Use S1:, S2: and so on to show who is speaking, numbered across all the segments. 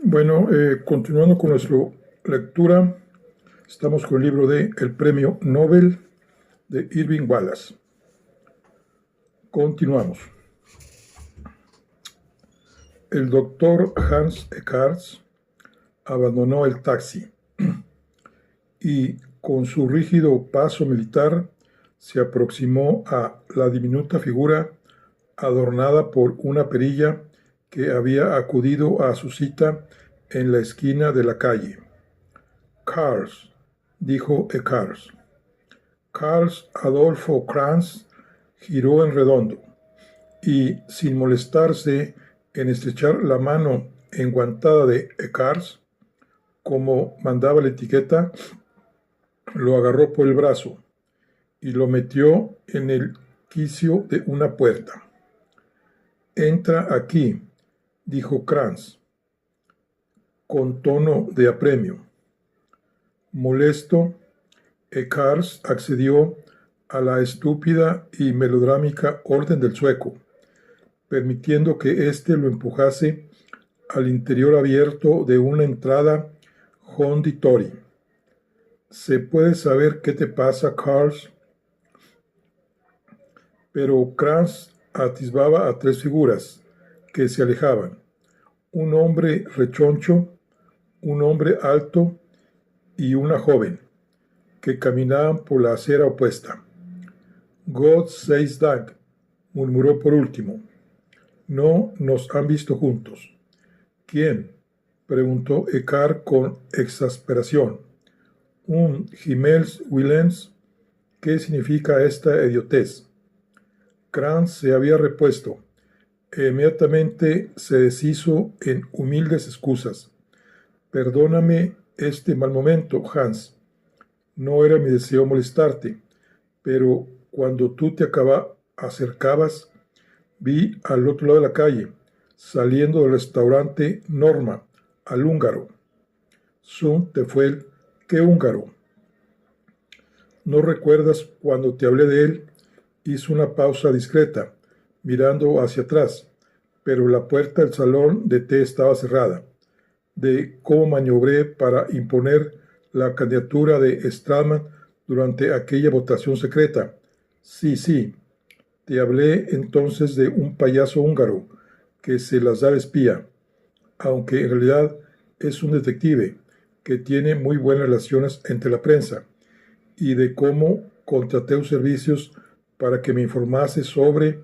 S1: Bueno, continuando con nuestra lectura, estamos con el libro de El Premio Nobel de Irving Wallace. Continuamos. El doctor Hans Eckarts abandonó el taxi y, con su rígido paso militar, se aproximó a la diminuta figura adornada por una perilla que había acudido a su cita en la esquina de la calle. Karls, dijo Eckarts. Karls Adolfo Kranz giró en redondo y, sin molestarse en estrechar la mano enguantada de Eckarts, como mandaba la etiqueta, lo agarró por el brazo y lo metió en el quicio de una puerta. «Entra aquí», dijo Kranz, con tono de apremio. Molesto, Eckarts accedió a la estúpida y melodrámica orden del sueco, permitiendo que éste lo empujase al interior abierto de una entrada honditori. «¿Se puede saber qué te pasa, Karls?» Pero Kranz atisbaba a tres figuras que se alejaban: un hombre rechoncho, un hombre alto y una joven, que caminaban por la acera opuesta. «God says Dank», murmuró por último. «No nos han visto juntos». «¿Quién?», preguntó Eckarts con exasperación. «Un Himmels Willens. ¿Qué significa esta idiotez?» Kranz se había repuesto e inmediatamente se deshizo en humildes excusas. «Perdóname este mal momento, Hans. No era mi deseo molestarte, pero cuando tú te acercabas, vi al otro lado de la calle, saliendo del restaurante Norma, al húngaro». «Sunt Teufel, ¿qué húngaro?» «¿No recuerdas cuando te hablé de él?» Hizo una pausa discreta, mirando hacia atrás, pero la puerta del salón de té estaba cerrada. «¿De cómo maniobré para imponer la candidatura de Stratmann durante aquella votación secreta?» Sí. Te hablé entonces de un payaso húngaro que se las da de espía, aunque en realidad es un detective que tiene muy buenas relaciones entre la prensa, y de cómo contraté sus servicios para que me informase sobre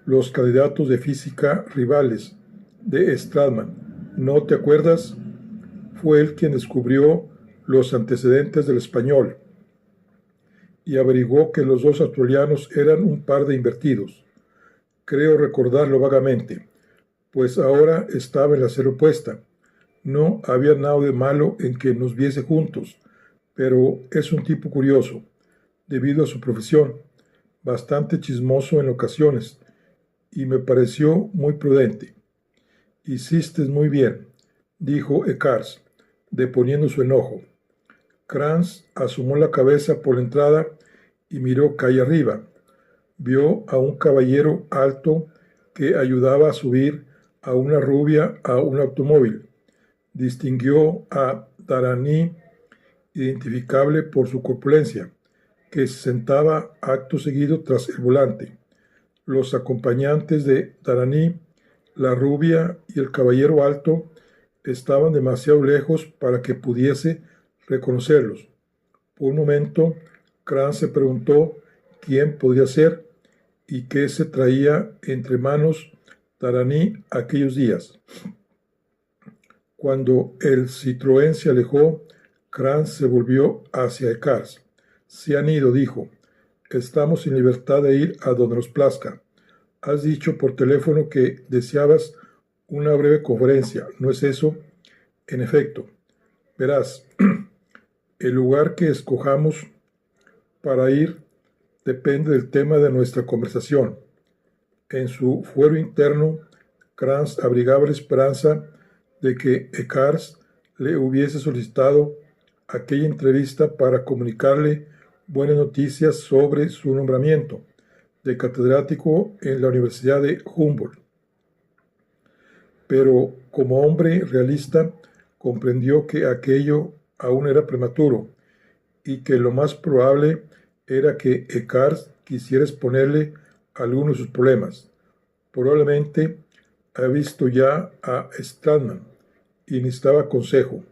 S1: los candidatos de física rivales de Stratmann. ¿No te acuerdas? Fue él quien descubrió los antecedentes del español y averiguó que los dos australianos eran un par de invertidos. Creo recordarlo vagamente, pues ahora estaba en la acera opuesta. No había nada de malo en que nos viese juntos, pero es un tipo curioso, debido a su profesión, bastante chismoso en ocasiones, y me pareció muy prudente». «Hiciste muy bien», dijo Eckarts, deponiendo su enojo. Kranz asomó la cabeza por la entrada y miró calle arriba. Vio a un caballero alto que ayudaba a subir a una rubia a un automóvil. Distinguió a Darani, identificable por su corpulencia, que se sentaba acto seguido tras el volante. Los acompañantes de Darani, la rubia y el caballero alto, estaban demasiado lejos para que pudiese reconocerlos. Por un momento, Kranz se preguntó quién podría ser y qué se traía entre manos Darani aquellos días. Cuando el Citroën se alejó, Kranz se volvió hacia Eckarts. «Se han ido», dijo. «Estamos en libertad de ir a donde nos plazca. Has dicho por teléfono que deseabas una breve conferencia, ¿no es eso?» «En efecto. Verás, el lugar que escojamos para ir depende del tema de nuestra conversación». En su fuero interno, Kranz abrigaba la esperanza de que Eckarts le hubiese solicitado aquella entrevista para comunicarle buenas noticias sobre su nombramiento de catedrático en la Universidad de Humboldt. pero como hombre realista comprendió que aquello aún era prematuro y que lo más probable era que Eckhart quisiera exponerle algunos de sus problemas. Probablemente ha visto ya a Stallman y necesitaba consejo.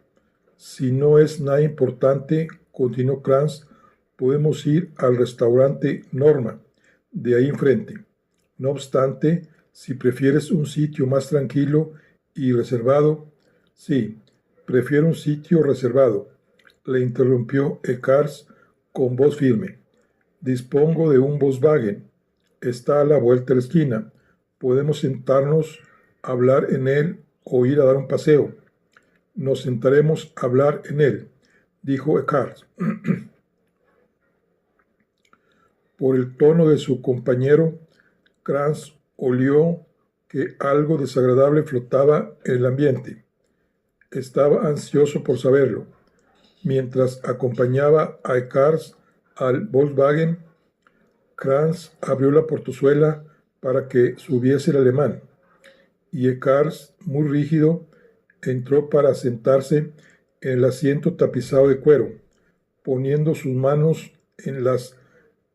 S1: Si no es nada importante, continuó Kranz, podemos ir al restaurante Norma, de ahí enfrente. No obstante, si prefieres un sitio más tranquilo y reservado, sí, prefiero un sitio reservado, le interrumpió Eckhart con voz firme. Dispongo de un Volkswagen. Está a la vuelta de la esquina. Podemos sentarnos, hablar en él o ir a dar un paseo. Nos sentaremos a hablar en él, dijo Eckhart. Por el tono de su compañero, Kranz olió que algo desagradable flotaba en el ambiente. Estaba ansioso por saberlo. Mientras acompañaba a Eckhart al Volkswagen, Kranz abrió la portezuela para que subiese el alemán, y Eckhart, muy rígido, entró para sentarse en el asiento tapizado de cuero, poniendo sus manos en las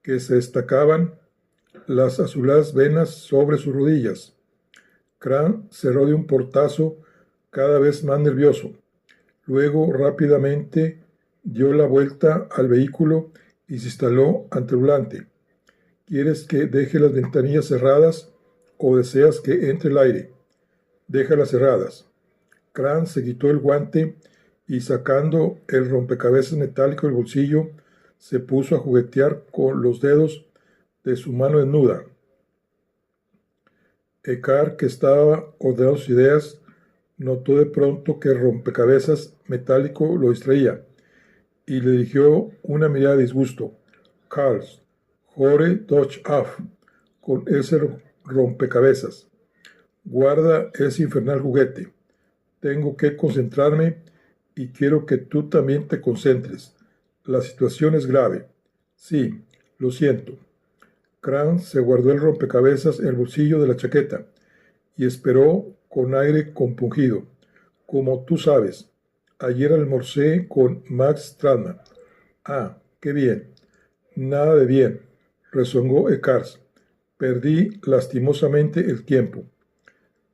S1: que se destacaban las azuladas venas sobre sus rodillas. Kranz cerró de un portazo cada vez más nervioso. Luego rápidamente dio la vuelta al vehículo y se instaló ante el volante. ¿Quieres que deje las ventanillas cerradas o deseas que entre el aire? Déjalas cerradas. Kranz se quitó el guante y sacando el rompecabezas metálico del bolsillo, se puso a juguetear con los dedos de su mano desnuda. Eckhart, que estaba ordenando sus ideas, notó de pronto que el rompecabezas metálico lo distraía y le dirigió una mirada de disgusto. Karl, Hore doch auf, con ese rompecabezas. Guarda ese infernal juguete. Tengo que concentrarme y quiero que tú también te concentres. La situación es grave. Sí, lo siento. Kranz se guardó el rompecabezas en el bolsillo de la chaqueta y esperó con aire compungido. Como tú sabes, ayer almorcé con Max Stradman. Ah, qué bien. Nada de bien, rezongó Eckhart. Perdí lastimosamente el tiempo.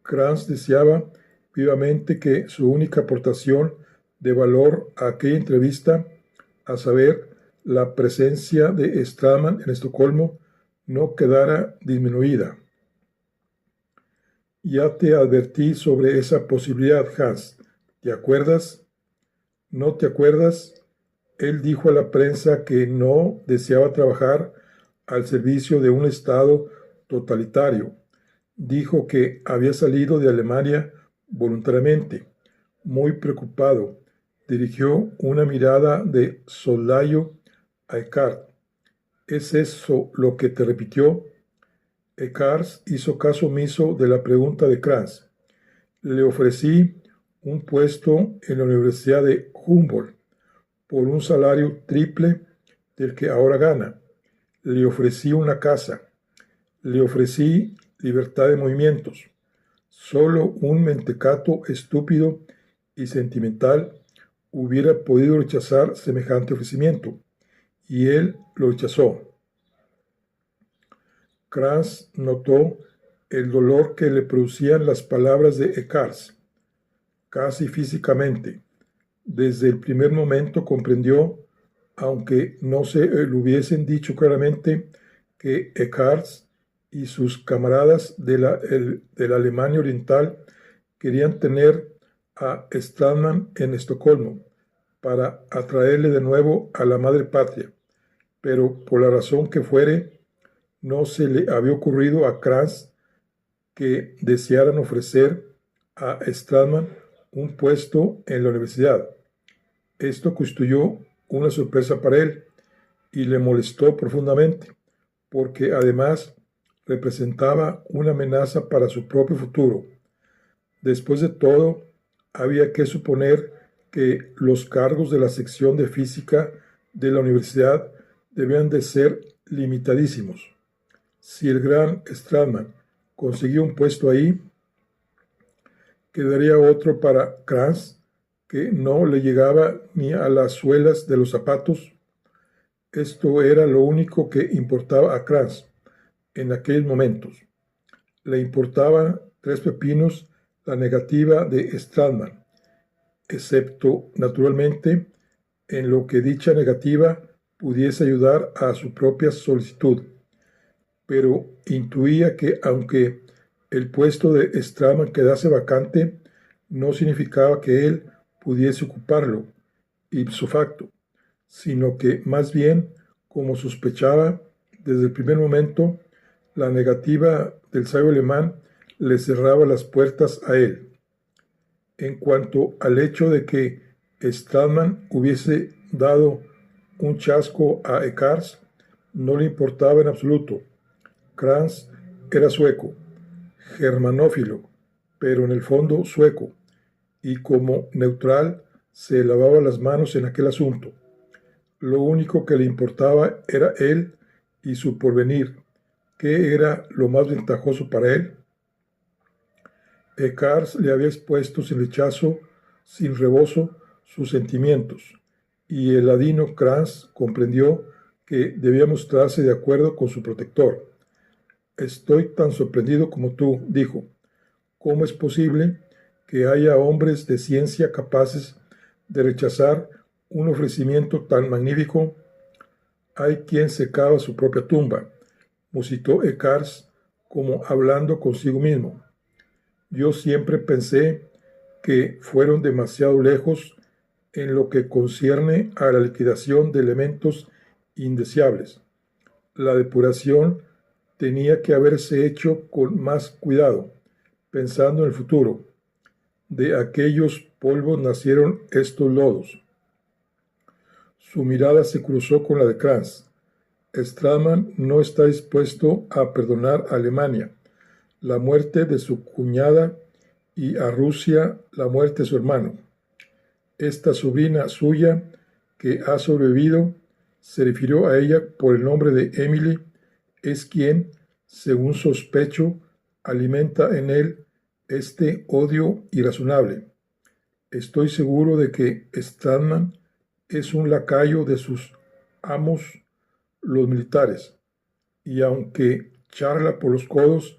S1: Kranz deseaba vivamente que su única aportación de valor a aquella entrevista, a saber, la presencia de Stradman en Estocolmo, no quedara disminuida. Ya te advertí sobre esa posibilidad, Hans. ¿Te acuerdas? ¿No te acuerdas? Él dijo a la prensa que no deseaba trabajar al servicio de un Estado totalitario. Dijo que había salido de Alemania voluntariamente. Muy preocupado, dirigió una mirada de soslayo a Eckhart. ¿Es eso lo que te repitió? Eckhart hizo caso omiso de la pregunta de Kranz. Le ofrecí un puesto en la Universidad de Humboldt por un salario triple del que ahora gana. Le ofrecí una casa. Le ofrecí libertad de movimientos. Solo un mentecato estúpido y sentimental hubiera podido rechazar semejante ofrecimiento, y él lo rechazó. Kranz notó el dolor que le producían las palabras de Eckhart, casi físicamente. Desde el primer momento comprendió, aunque no se lo hubiesen dicho claramente, que Eckhart y sus camaradas de la Alemania Oriental querían tener a Stallman en Estocolmo para atraerle de nuevo a la madre patria, pero por la razón que fuere, no se le había ocurrido a Kranz que desearan ofrecer a Stallman un puesto en la universidad. Esto constituyó una sorpresa para él y le molestó profundamente, porque además representaba una amenaza para su propio futuro. Después de todo, había que suponer que los cargos de la sección de física de la universidad debían de ser limitadísimos. Si el gran Stradman consiguió un puesto ahí, quedaría otro para Kranz, que no le llegaba ni a las suelas de los zapatos. Esto era lo único que importaba a Kranz en aquellos momentos. Le importaba tres pepinos la negativa de Stratman, excepto, naturalmente, en lo que dicha negativa pudiese ayudar a su propia solicitud. Pero intuía que, aunque el puesto de Stratman quedase vacante, no significaba que él pudiese ocuparlo ipso facto, sino que más bien, como sospechaba desde el primer momento, la negativa del sabio alemán le cerraba las puertas a él. En cuanto al hecho de que Stratman hubiese dado un chasco a Eckars, no le importaba en absoluto. Kranz era sueco, germanófilo, pero en el fondo sueco, y como neutral se lavaba las manos en aquel asunto. Lo único que le importaba era él y su porvenir. ¿Qué era lo más ventajoso para él? Eckars le había expuesto sin rechazo, sin rebozo, sus sentimientos, y el ladino Kranz comprendió que debía mostrarse de acuerdo con su protector. Estoy tan sorprendido como tú, dijo. ¿Cómo es posible que haya hombres de ciencia capaces de rechazar un ofrecimiento tan magnífico? Hay quien se cava su propia tumba, musitó Eckars como hablando consigo mismo. Yo siempre pensé que fueron demasiado lejos en lo que concierne a la liquidación de elementos indeseables. La depuración tenía que haberse hecho con más cuidado, pensando en el futuro. De aquellos polvos nacieron estos lodos. Su mirada se cruzó con la de Kranz. Stratman no está dispuesto a perdonar a Alemania la muerte de su cuñada y a Rusia la muerte de su hermano. Esta sobrina suya que ha sobrevivido, se refirió a ella por el nombre de Emily, es quien, según sospecho, alimenta en él este odio irrazonable. Estoy seguro de que Stratman es un lacayo de sus amos, los militares, y aunque charla por los codos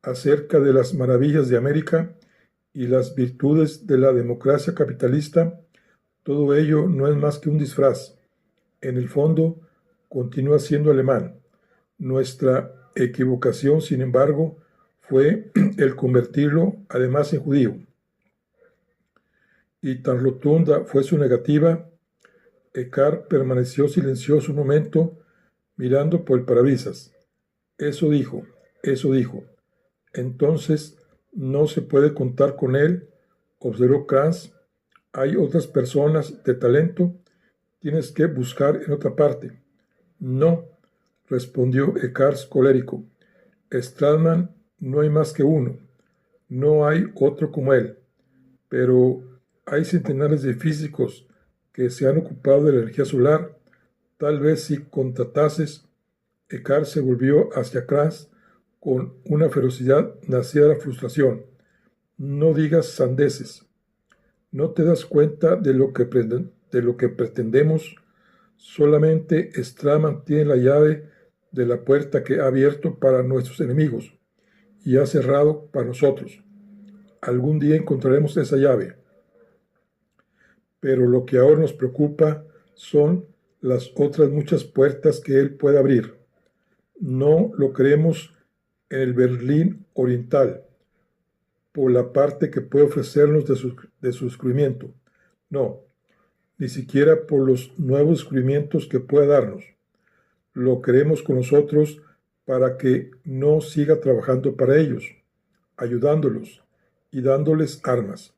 S1: acerca de las maravillas de América y las virtudes de la democracia capitalista, todo ello no es más que un disfraz. En el fondo, continúa siendo alemán. Nuestra equivocación, sin embargo, fue el convertirlo además en judío. Y tan rotunda fue su negativa, Eckart permaneció silencioso un momento, mirando por el parabrisas. Eso dijo. Entonces, no se puede contar con él, observó Kranz. Hay otras personas de talento, tienes que buscar en otra parte. No, respondió Eckart colérico. Stratman no hay más que uno, no hay otro como él, pero hay centenares de físicos que se han ocupado de la energía solar. Tal vez si contratases. Eckart se volvió hacia Kranz con una ferocidad nacida de la frustración. No digas sandeces. ¿No te das cuenta de lo que pretendemos? Solamente Stratman tiene la llave de la puerta que ha abierto para nuestros enemigos y ha cerrado para nosotros. Algún día encontraremos esa llave. Pero lo que ahora nos preocupa son las otras muchas puertas que él puede abrir. No lo creemos en el Berlín Oriental, por la parte que puede ofrecernos de su descubrimiento. No, ni siquiera por los nuevos descubrimientos que pueda darnos. Lo queremos con nosotros para que no siga trabajando para ellos, ayudándolos y dándoles armas.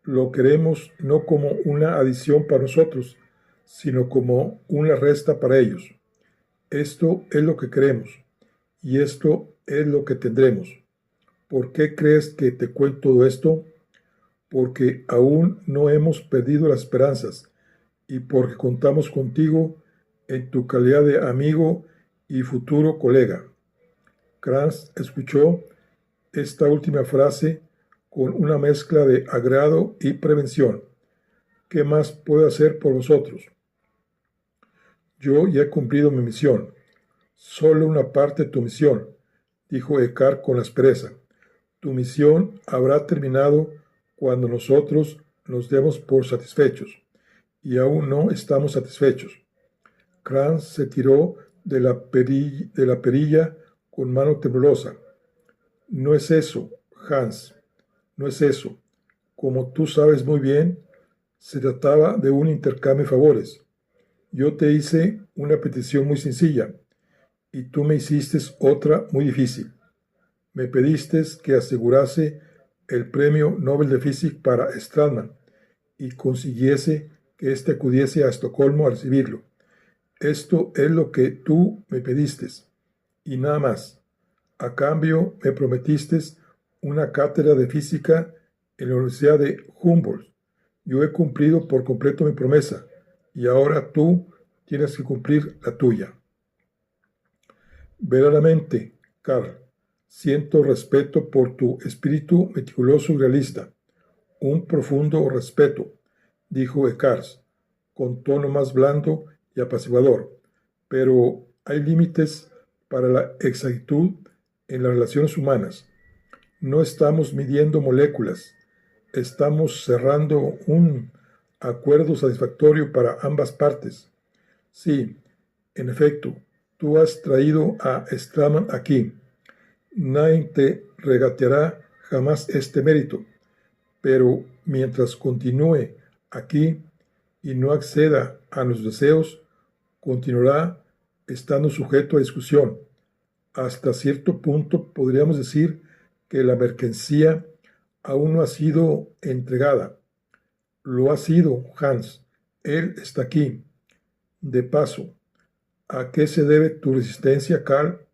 S1: Lo queremos no como una adición para nosotros, sino como una resta para ellos. Esto es lo que queremos y esto es lo que tendremos. ¿Por qué crees que te cuento todo esto? Porque aún no hemos perdido las esperanzas y porque contamos contigo en tu calidad de amigo y futuro colega. Kranz escuchó esta última frase con una mezcla de agrado y prevención. ¿Qué más puedo hacer por vosotros? Yo ya he cumplido mi misión. Solo una parte de tu misión, dijo Ekar con aspereza. Tu misión habrá terminado cuando nosotros nos demos por satisfechos, y aún no estamos satisfechos. Krans se tiró de la perilla con mano temblorosa. No es eso, Hans, no es eso. Como tú sabes muy bien, se trataba de un intercambio de favores. Yo te hice una petición muy sencilla y tú me hiciste otra muy difícil. Me pediste que asegurase el premio Nobel de Física para Stradman y consiguiese que éste acudiese a Estocolmo a recibirlo. Esto es lo que tú me pediste y nada más. A cambio me prometiste una cátedra de física en la Universidad de Humboldt. Yo he cumplido por completo mi promesa y ahora tú tienes que cumplir la tuya. Verdaderamente, Carl, siento respeto por tu espíritu meticuloso y realista. Un profundo respeto, dijo Ekars, con tono más blando y apaciguador. Pero hay límites para la exactitud en las relaciones humanas. No estamos midiendo moléculas, estamos cerrando un acuerdo satisfactorio para ambas partes. Sí, en efecto, tú has traído a Stradman aquí. Nadie te regateará jamás este mérito, pero mientras continúe aquí y no acceda a los deseos, continuará estando sujeto a discusión. Hasta cierto punto podríamos decir que la mercancía aún no ha sido entregada. Lo ha sido, Hans. Él está aquí. De paso, ¿a qué se debe tu resistencia, Carl?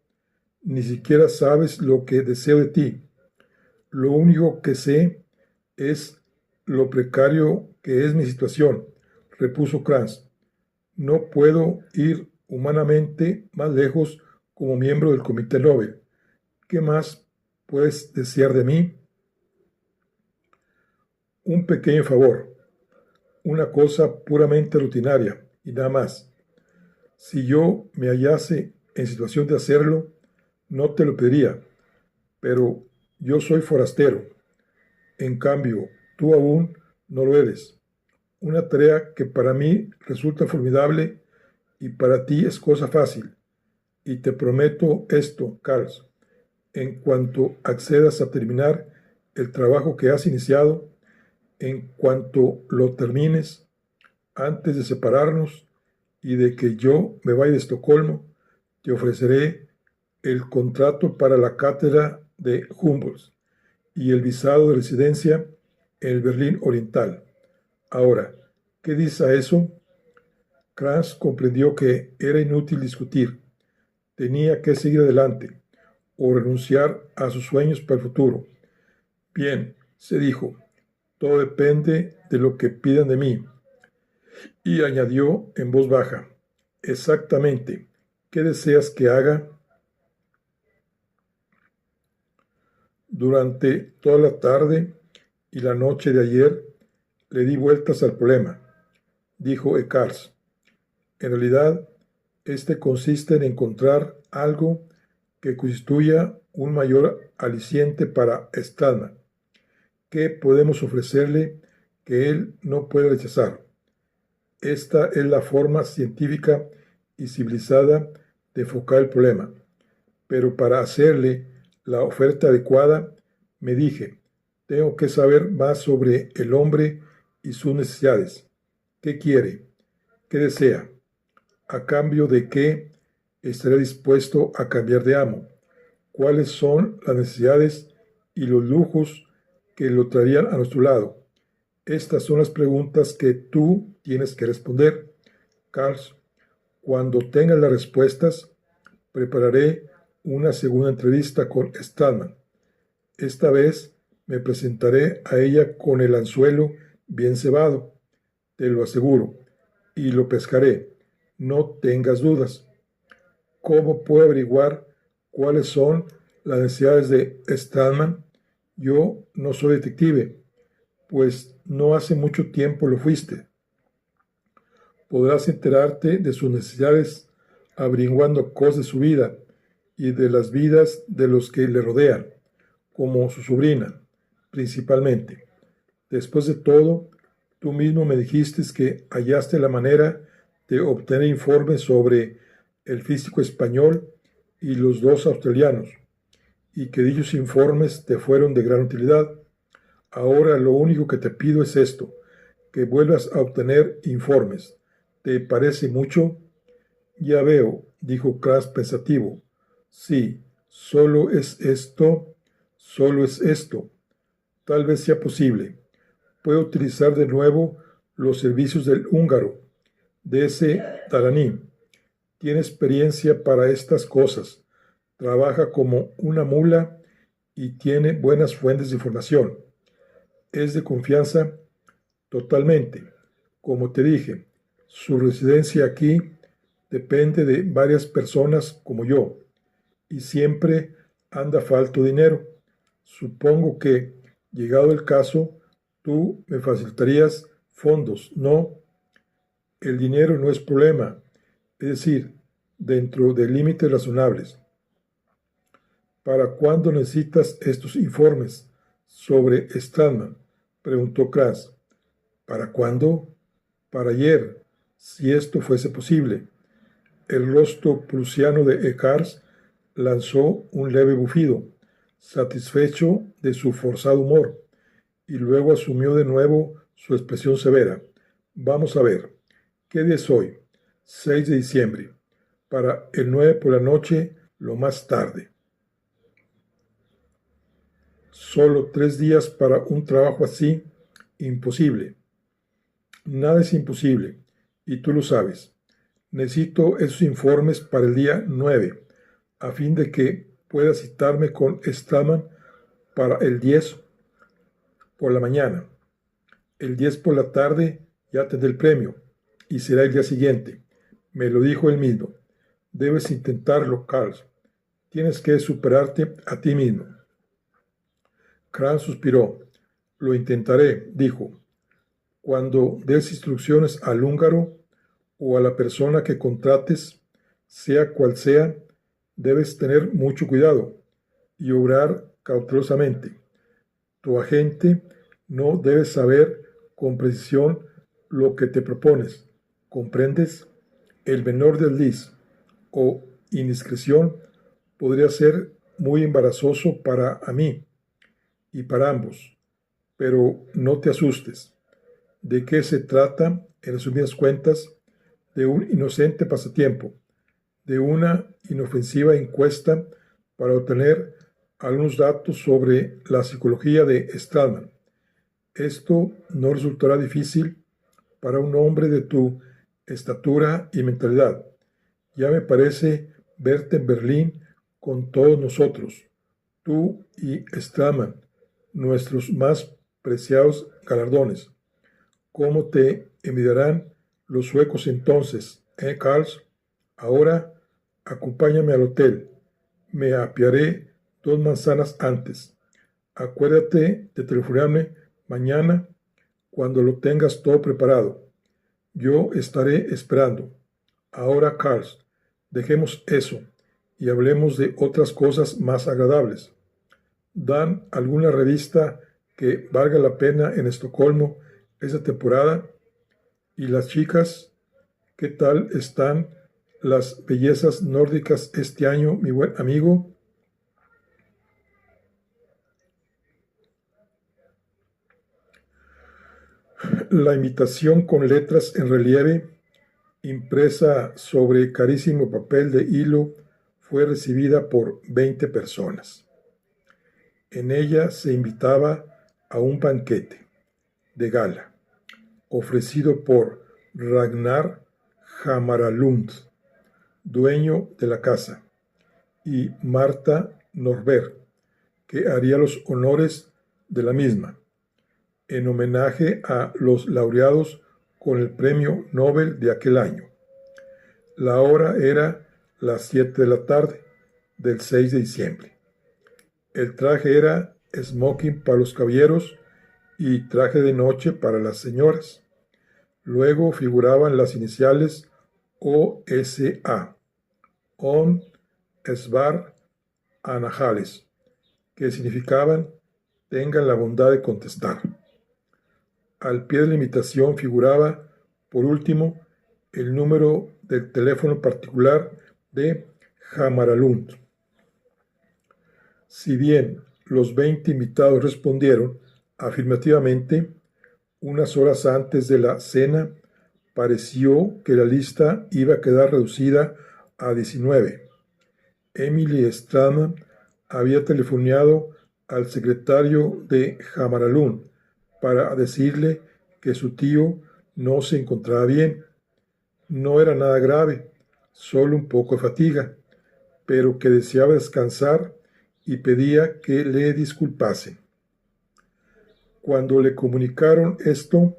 S1: Ni siquiera sabes lo que deseo de ti. Lo único que sé es lo precario que es mi situación, repuso Krantz. No puedo ir humanamente más lejos como miembro del Comité Nobel. ¿Qué más puedes desear de mí? Un pequeño favor, una cosa puramente rutinaria y nada más. Si yo me hallase en situación de hacerlo, no te lo pediría, pero yo soy forastero. En cambio, tú aún no lo eres. Una tarea que para mí resulta formidable y para ti es cosa fácil. Y te prometo esto, Carl. En cuanto accedas a terminar el trabajo que has iniciado, en cuanto lo termines, antes de separarnos y de que yo me vaya de Estocolmo, te ofreceré el contrato para la cátedra de Humboldt y el visado de residencia en el Berlín Oriental. Ahora, ¿qué dice a eso? Krantz comprendió que era inútil discutir. Tenía que seguir adelante o renunciar a sus sueños para el futuro. Bien, se dijo, todo depende de lo que pidan de mí. Y añadió en voz baja, exactamente, ¿qué deseas que haga? Durante toda la tarde y la noche de ayer le di vueltas al problema, dijo Ekars. En realidad, este consiste en encontrar algo que constituya un mayor aliciente para Stradman. ¿Qué podemos ofrecerle que él no puede rechazar? Esta es la forma científica y civilizada de enfocar el problema. Pero para hacerle la oferta adecuada, me dije, tengo que saber más sobre el hombre y sus necesidades. ¿Qué quiere? ¿Qué desea? ¿A cambio de qué estaré dispuesto a cambiar de amo? ¿Cuáles son las necesidades y los lujos que lo traerían a nuestro lado? Estas son las preguntas que tú tienes que responder, Carl. Cuando tengas las respuestas, prepararé una segunda entrevista con Stradman. Esta vez me presentaré a ella con el anzuelo bien cebado, te lo aseguro, y lo pescaré. No tengas dudas. ¿Cómo puedo averiguar cuáles son las necesidades de Stradman? Yo no soy detective, pues no hace mucho tiempo lo fuiste. Podrás enterarte de sus necesidades averiguando cosas de su vida y de las vidas de los que le rodean, como su sobrina, principalmente. Después de todo, tú mismo me dijiste que hallaste la manera de obtener informes sobre el físico español y los dos australianos, y que dichos informes te fueron de gran utilidad. Ahora lo único que te pido es esto, que vuelvas a obtener informes. ¿Te parece mucho? Ya veo, dijo Cras pensativo. Sí, solo es esto. Tal vez sea posible. Puedo utilizar de nuevo los servicios del húngaro, de ese Taraní. Tiene experiencia para estas cosas. Trabaja como una mula y tiene buenas fuentes de información. Es de confianza totalmente. Como te dije, su residencia aquí depende de varias personas como yo y siempre anda falto dinero. Supongo que, llegado el caso, tú me facilitarías fondos, ¿no? El dinero no es problema, es decir, dentro de límites razonables. ¿Para cuándo necesitas estos informes sobre Stradman? Preguntó Kras. ¿Para cuándo? Para ayer, si esto fuese posible. El rostro prusiano de Eckars lanzó un leve bufido, satisfecho de su forzado humor, y luego asumió de nuevo su expresión severa. Vamos a ver, ¿qué día es hoy? 6 de diciembre. Para el 9 por la noche, lo más tarde. Solo 3 días para un trabajo así, imposible. Nada es imposible, y tú lo sabes. Necesito esos informes para el día 9, a fin de que pueda citarme con Stallman para el 10 por la mañana. El 10 por la tarde ya tendré el premio, y será el día siguiente. Me lo dijo él mismo. Debes intentarlo, Carl. Tienes que superarte a ti mismo. Kran suspiró. Lo intentaré, dijo. Cuando des instrucciones al húngaro o a la persona que contrates, sea cual sea, debes tener mucho cuidado y obrar cautelosamente. Tu agente no debe saber con precisión lo que te propones. ¿Comprendes? El menor desliz o indiscreción podría ser muy embarazoso para mí y para ambos, pero no te asustes. ¿De qué se trata, en resumidas cuentas? De un inocente pasatiempo, de una inofensiva encuesta para obtener algunos datos sobre la psicología de Stallman. Esto no resultará difícil para un hombre de tu estatura y mentalidad. Ya me parece verte en Berlín con todos nosotros, tú y Stallman, nuestros más preciados galardones. ¿Cómo te envidiarán los suecos entonces, Carl? Ahora, acompáñame al hotel. Me apearé 2 manzanas antes. Acuérdate de telefonarme mañana cuando lo tengas todo preparado. Yo estaré esperando. Ahora, Carl, dejemos eso y hablemos de otras cosas más agradables. ¿Dan alguna revista que valga la pena en Estocolmo esta temporada? ¿Y las chicas? ¿Qué tal están las bellezas nórdicas este año, mi buen amigo? La invitación con letras en relieve, impresa sobre carísimo papel de hilo, fue recibida por 20 personas. En ella se invitaba a un banquete de gala, ofrecido por Ragnar Hamaralund, dueño de la casa, y Marta Norberg, que haría los honores de la misma, en homenaje a los laureados con el premio Nobel de aquel año. La hora era las 7 de la tarde del 6 de diciembre. El traje era smoking para los caballeros y traje de noche para las señoras. Luego figuraban las iniciales OSA, On, Sbar, Anahales, que significaban tengan la bondad de contestar. Al pie de la invitación figuraba, por último, el número del teléfono particular de Jamaralund. Si bien los 20 invitados respondieron afirmativamente, unas horas antes de la cena pareció que la lista iba a quedar reducida a 19. Emily Stradman había telefoneado al secretario de Jamaralund para decirle que su tío no se encontraba bien. No era nada grave, solo un poco de fatiga, pero que deseaba descansar y pedía que le disculpase. Cuando le comunicaron esto,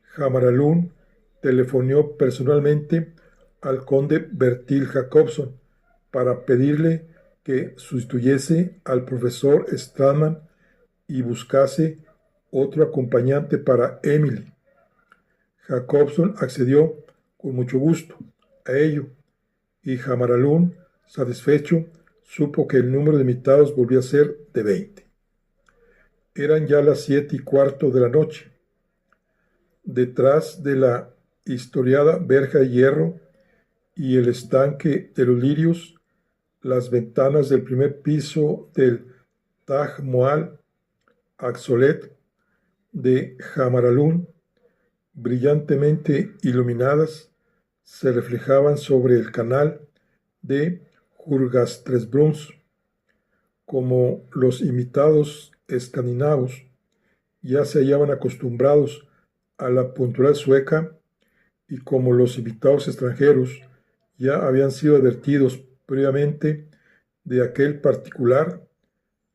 S1: Jamaralund telefoneó personalmente al conde Bertil Jacobson para pedirle que sustituyese al profesor Stradman y buscase otro acompañante para Emily. Jacobson accedió con mucho gusto a ello, y Jamaralund, satisfecho, supo que el número de invitados volvía a ser de 20. Eran ya las 7:15 de la noche. Detrás de la historiada verja de hierro y el estanque de los lirios, las ventanas del primer piso del Taj Mahal Axolet de Jamaralund, brillantemente iluminadas, se reflejaban sobre el canal de Hurgastresbrunn. Como los invitados escandinavos ya se hallaban acostumbrados a la puntualidad sueca y como los invitados extranjeros ya habían sido advertidos previamente de aquel particular,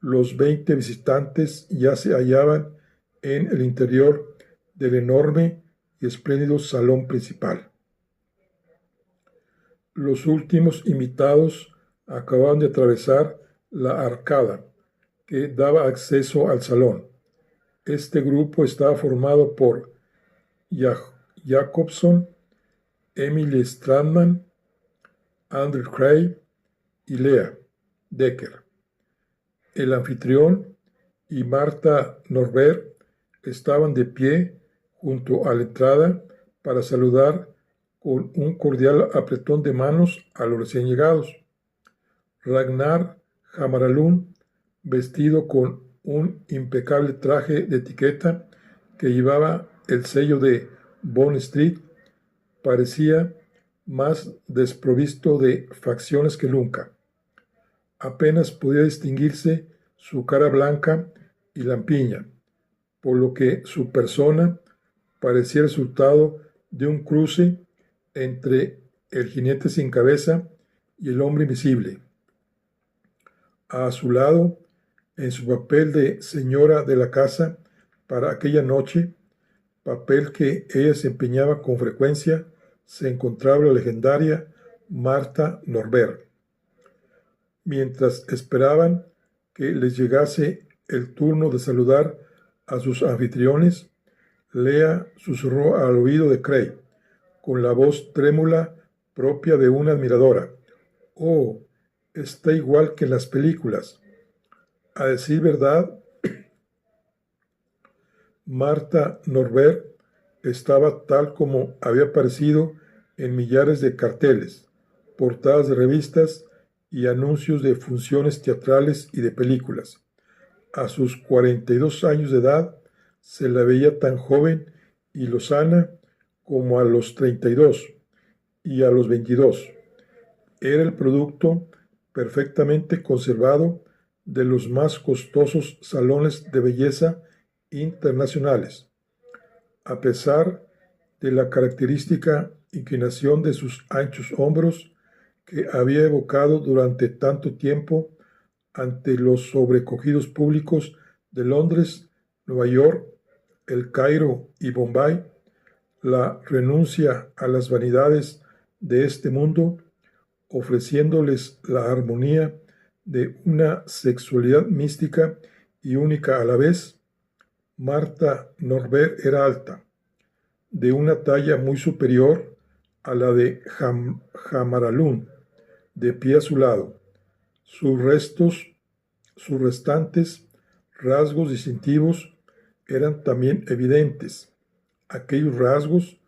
S1: los 20 visitantes ya se hallaban en el interior del enorme y espléndido salón principal. Los últimos invitados acababan de atravesar la arcada que daba acceso al salón. Este grupo estaba formado por Jacobson, Emily Stradman, Andrew Cray y Lea Decker. El anfitrión y Marta Norbert estaban de pie junto a la entrada para saludar con un cordial apretón de manos a los recién llegados. Ragnar Jamaralund, vestido con un impecable traje de etiqueta que llevaba el sello de Bond Street, parecía más desprovisto de facciones que nunca. Apenas podía distinguirse su cara blanca y lampiña, por lo que su persona parecía el resultado de un cruce entre el jinete sin cabeza y el hombre invisible. A su lado, en su papel de señora de la casa para aquella noche, papel que ella desempeñaba con frecuencia, se encontraba la legendaria Marta Norbert. Mientras esperaban que les llegase el turno de saludar a sus anfitriones, Lea susurró al oído de Cray, con la voz trémula propia de una admiradora: «Oh, está igual que en las películas». A decir verdad, Marta Norbert estaba tal como había aparecido en millares de carteles, portadas de revistas y anuncios de funciones teatrales y de películas. A sus 42 años de edad se la veía tan joven y lozana como a los 32 y a los 22. Era el producto perfectamente conservado de los más costosos salones de belleza internacionales. A pesar de la característica inclinación de sus anchos hombros, que había evocado durante tanto tiempo ante los sobrecogidos públicos de Londres, Nueva York, El Cairo y Bombay, la renuncia a las vanidades de este mundo, ofreciéndoles la armonía de una sexualidad mística y única a la vez, Marta Norbert era alta, de una talla muy superior a la de Jamaralún, de pie a su lado. Sus restantes rasgos distintivos eran también evidentes, aquellos rasgos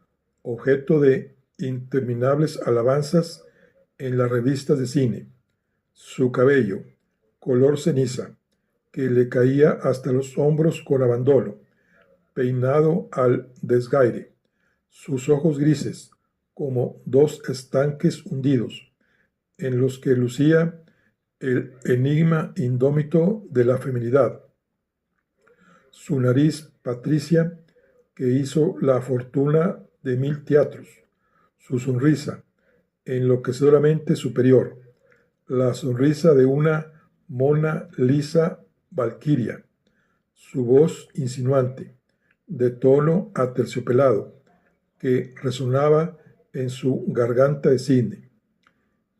S1: objeto de interminables alabanzas en las revistas de cine. Su cabello, color ceniza, que le caía hasta los hombros con abandono, peinado al desgaire, sus ojos grises, como dos estanques hundidos, en los que lucía el enigma indómito de la feminidad. Su nariz patricia, que hizo la fortuna de 1000 teatros, su sonrisa, enloquecedoramente superior, la sonrisa de una Mona Lisa valquiria, su voz insinuante, de tono aterciopelado, que resonaba en su garganta de cisne.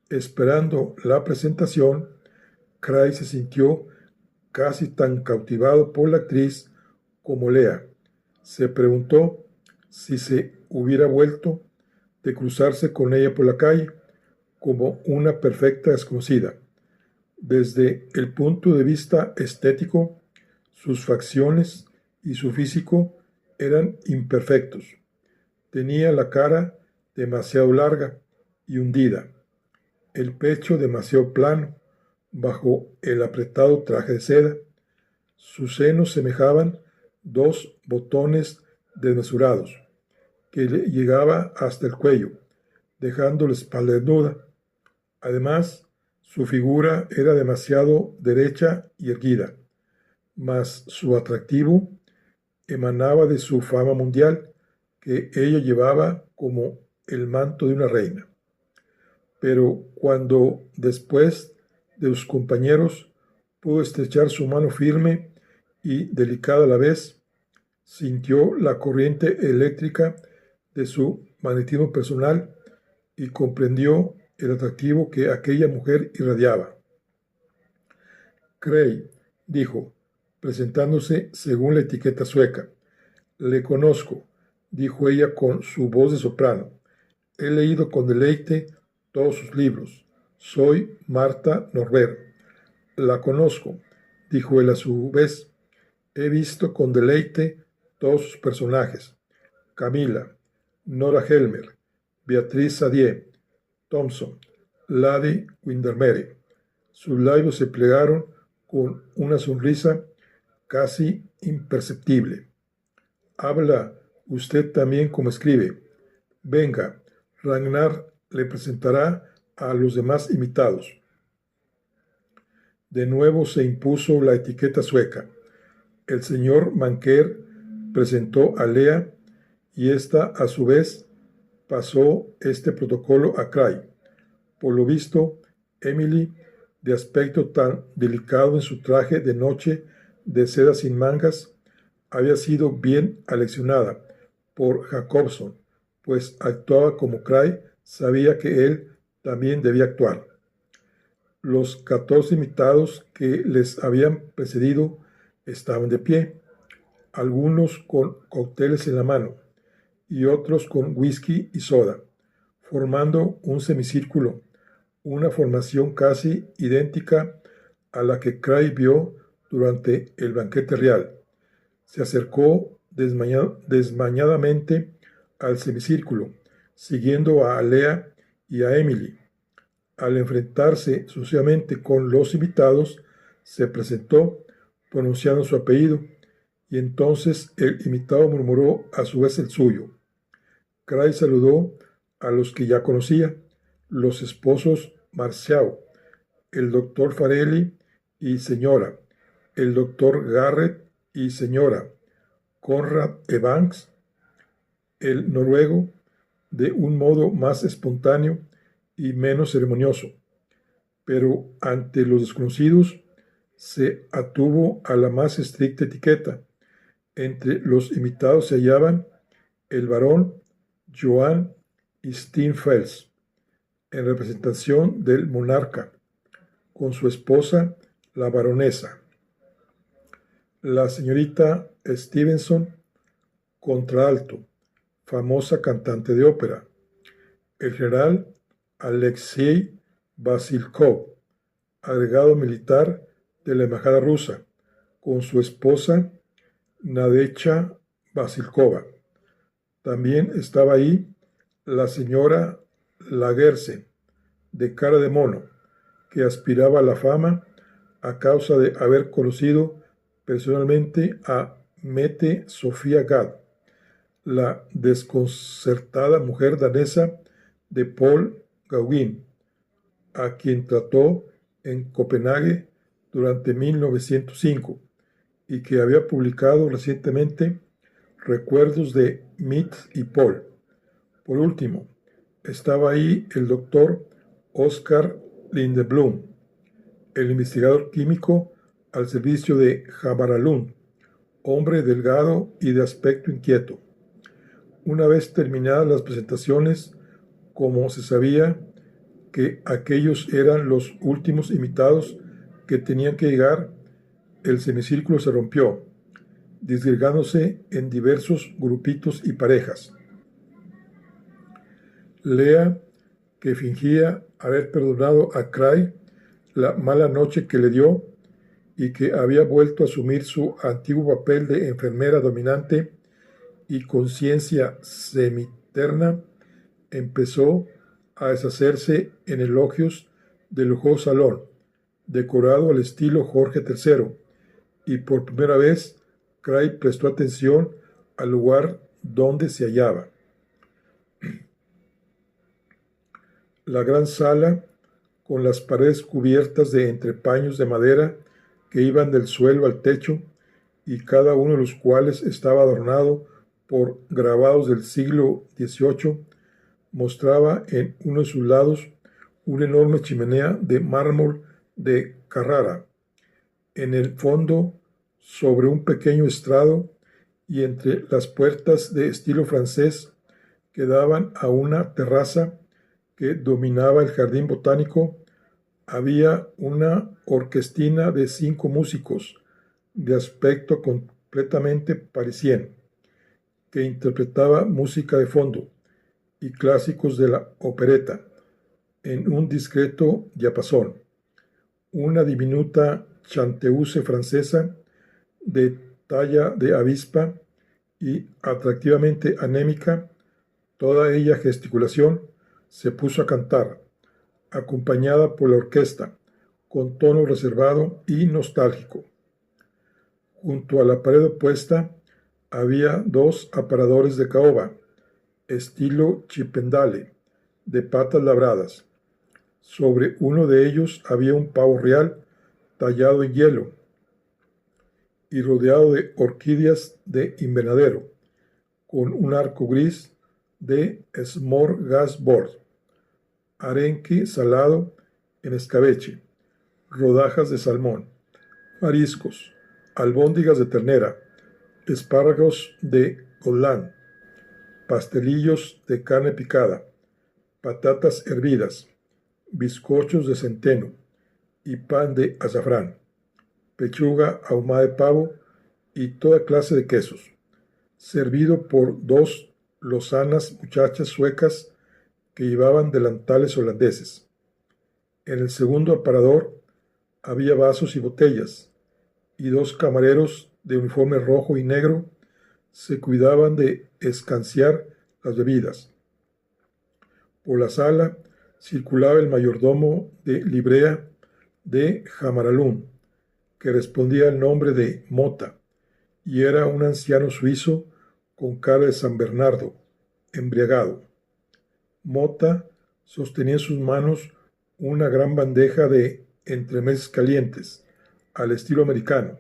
S1: Esperando la presentación, Cray se sintió casi tan cautivado por la actriz como Lea. Se preguntó si se hubiera vuelto de cruzarse con ella por la calle como una perfecta desconocida. Desde el punto de vista estético, sus facciones y su físico eran imperfectos. Tenía la cara demasiado larga y hundida, el pecho demasiado plano bajo el apretado traje de seda. Sus senos semejaban dos botones desmesurados que le llegaba hasta el cuello, dejando la espalda desnuda. Además, su figura era demasiado derecha y erguida, mas su atractivo emanaba de su fama mundial, que ella llevaba como el manto de una reina. Pero cuando, después de sus compañeros, pudo estrechar su mano firme y delicada a la vez, sintió la corriente eléctrica de su magnetismo personal y comprendió el atractivo que aquella mujer irradiaba. Cray, dijo, presentándose según la etiqueta sueca. Le conozco, dijo ella con su voz de soprano. He leído con deleite todos sus libros. Soy Marta Norbert. La conozco, dijo él a su vez. He visto con deleite todos sus personajes. Camila, Nora Helmer, Beatriz Sadie, Thompson, Lady Windermere. Sus labios se plegaron con una sonrisa casi imperceptible. Habla usted también como escribe. Venga, Ragnar le presentará a los demás invitados. De nuevo se impuso la etiqueta sueca. El señor Manker presentó a Lea y ésta, a su vez, pasó este protocolo a Cray. Por lo visto, Emily, de aspecto tan delicado en su traje de noche de seda sin mangas, había sido bien aleccionada por Jacobson, pues actuaba como Cray sabía que él también debía actuar. Los 14 invitados que les habían precedido estaban de pie, algunos con cócteles en la mano y otros con whisky y soda, formando un semicírculo, una formación casi idéntica a la que Cray vio durante el banquete real. Se acercó desmañadamente al semicírculo, siguiendo a Lea y a Emily. Al enfrentarse sucesivamente con los invitados, se presentó pronunciando su apellido, y entonces el invitado murmuró a su vez el suyo. Cray saludó a los que ya conocía, los esposos Marcial, el doctor Farelli y señora, el doctor Garrett y señora, Conrad Evans, el noruego, de un modo más espontáneo y menos ceremonioso, pero ante los desconocidos se atuvo a la más estricta etiqueta. Entre los invitados se hallaban el barón Johann Steinfels, en representación del monarca, con su esposa, la baronesa. la señorita Stevenson, contralto, famosa cantante de ópera, el general Alexei Vasilkov, agregado militar de la embajada rusa, con su esposa Nadecha Vasilkova. También estaba ahí la señora Lagersen, de cara de mono, que aspiraba a la fama a causa de haber conocido personalmente a Mette Sofia Gad, la desconcertada mujer danesa de Paul Gauguin, a quien trató en Copenhague durante 1905 y que había publicado recientemente Recuerdos de Mette y Paul. Por último, estaba ahí el doctor Oscar Lindeblum, el investigador químico al servicio de Jamaralund, hombre delgado y de aspecto inquieto. Una vez terminadas las presentaciones, como se sabía que aquellos eran los últimos invitados que tenían que llegar, el semicírculo se rompió, disgregándose en diversos grupitos y parejas. Lea, que fingía haber perdonado a Cray la mala noche que le dio y que había vuelto a asumir su antiguo papel de enfermera dominante y conciencia semiterna, empezó a deshacerse en elogios del lujoso salón, decorado al estilo Jorge III, y por primera vez Cray prestó atención al lugar donde se hallaba. La gran sala, con las paredes cubiertas de entrepaños de madera que iban del suelo al techo, y cada uno de los cuales estaba adornado por grabados del siglo XVIII, mostraba en uno de sus lados una enorme chimenea de mármol de Carrara. En el fondo, sobre un pequeño estrado y entre las puertas de estilo francés que daban a una terraza que dominaba el jardín botánico, había una orquestina de 5 músicos de aspecto completamente parisien, que interpretaba música de fondo y clásicos de la opereta en un discreto diapasón. Una diminuta chanteuse francesa de talla de avispa y atractivamente anémica, toda ella gesticulación, se puso a cantar, acompañada por la orquesta, con tono reservado y nostálgico. Junto a la pared opuesta había 2 aparadores de caoba, estilo Chippendale, de patas labradas. Sobre uno de ellos había un pavo real tallado en hielo y rodeado de orquídeas de invernadero, con un arco gris de smorgasbord, arenque salado en escabeche, rodajas de salmón, mariscos, albóndigas de ternera, espárragos de Holland, pastelillos de carne picada, patatas hervidas, bizcochos de centeno y pan de azafrán, pechuga ahumada de pavo y toda clase de quesos, servido por 2 lozanas muchachas suecas que llevaban delantales holandeses. En el segundo aparador había vasos y botellas, y 2 camareros de uniforme rojo y negro se cuidaban de escanciar las bebidas. Por la sala circulaba el mayordomo de librea de Jamaralund, que respondía al nombre de Mota, y era un anciano suizo con cara de San Bernardo, embriagado. Mota sostenía en sus manos una gran bandeja de entremeses calientes, al estilo americano,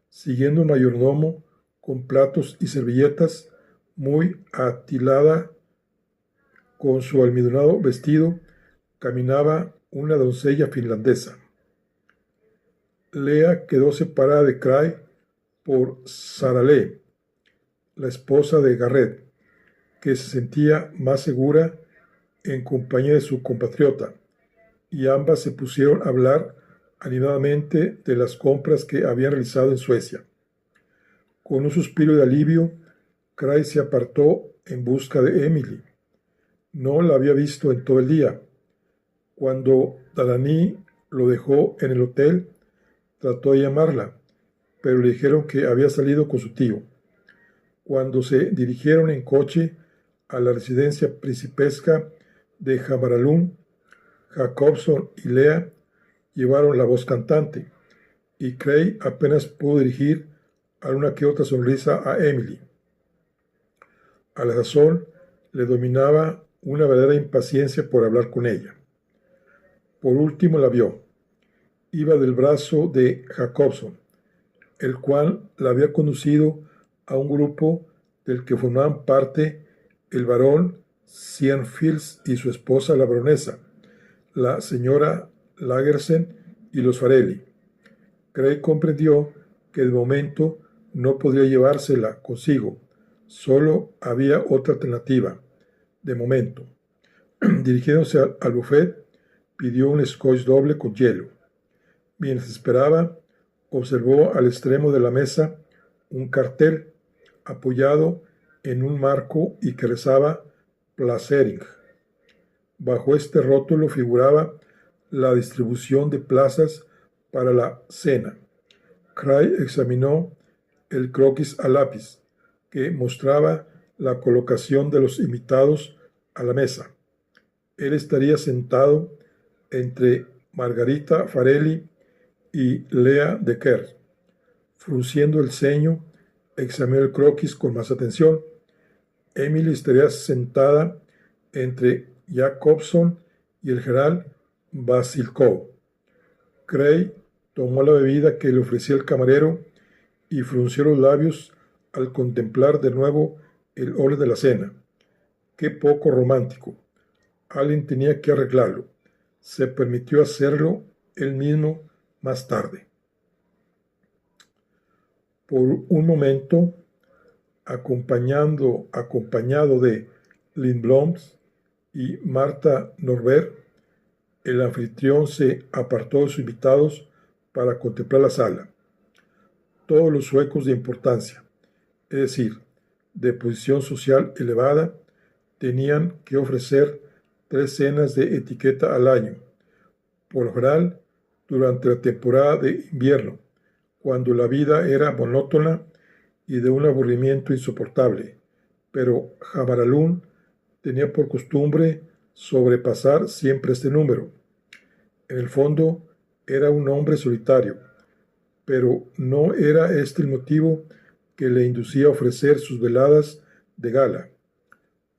S1: siguiendo un mayordomo con platos y servilletas, muy atilada con su almidonado vestido, caminaba una doncella finlandesa. Lea quedó separada de Cray por Sarale, la esposa de Garrett, que se sentía más segura en compañía de su compatriota, y ambas se pusieron a hablar animadamente de las compras que habían realizado en Suecia. Con un suspiro de alivio, Cray se apartó en busca de Emily. No la había visto en todo el día. Cuando Delaunay lo dejó en el hotel, trató de llamarla, pero le dijeron que había salido con su tío. Cuando se dirigieron en coche a la residencia principesca de Jamaralún, Jacobson y Lea llevaron la voz cantante, y Cray apenas pudo dirigir alguna que otra sonrisa a Emily. A la sazón le dominaba una verdadera impaciencia por hablar con ella. Por último la vio. Iba del brazo de Jacobson, el cual la había conducido a un grupo del que formaban parte el barón Cienfils y su esposa la baronesa, la señora Lagersen y los Farelli. Cray comprendió que de momento no podría llevársela consigo. Solo había otra alternativa, de momento. Dirigiéndose al buffet, pidió un scotch doble con hielo. Mientras esperaba, observó al extremo de la mesa un cartel apoyado en un marco y que rezaba Placering. Bajo este rótulo figuraba la distribución de plazas para la cena. Cray examinó el croquis a lápiz, que mostraba la colocación de los invitados a la mesa. Él estaría sentado entre Margarita Farelli y Lea Decker. Frunciendo el ceño, examinó el croquis con más atención. Emily estaría sentada entre Jacobson y el general Basilkow. Cray tomó la bebida que le ofrecía el camarero y frunció los labios al contemplar de nuevo el orden de la cena. Qué poco romántico. Alguien tenía que arreglarlo. Se permitió hacerlo él mismo más tarde. Por un momento, acompañado de Lindblom y Martha Norbert, el anfitrión se apartó de sus invitados para contemplar la sala. Todos los suecos de importancia, es decir, de posición social elevada, tenían que ofrecer 3 cenas de etiqueta al año, por lo general durante la temporada de invierno, cuando la vida era monótona y de un aburrimiento insoportable, pero Jamaralún tenía por costumbre sobrepasar siempre este número. En el fondo era un hombre solitario, pero no era este el motivo que le inducía a ofrecer sus veladas de gala.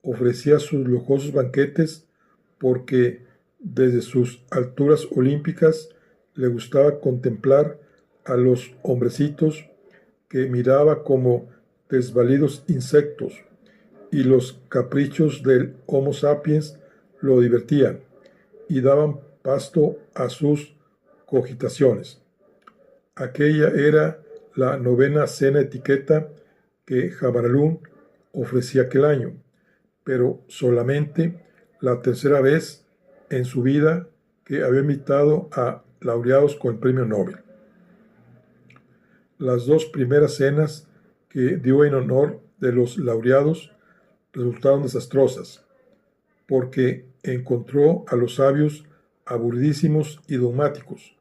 S1: Ofrecía sus lujosos banquetes porque desde sus alturas olímpicas le gustaba contemplar a los hombrecitos que miraba como desvalidos insectos, y los caprichos del Homo sapiens lo divertían y daban pasto a sus cogitaciones. Aquella era la 9ª cena etiqueta que Jamaralún ofrecía aquel año, pero solamente la 3ª vez en su vida que había invitado a laureados con el premio Nobel. Las 2 primeras cenas que dio en honor de los laureados resultaron desastrosas, porque encontró a los sabios aburridísimos y dogmáticos,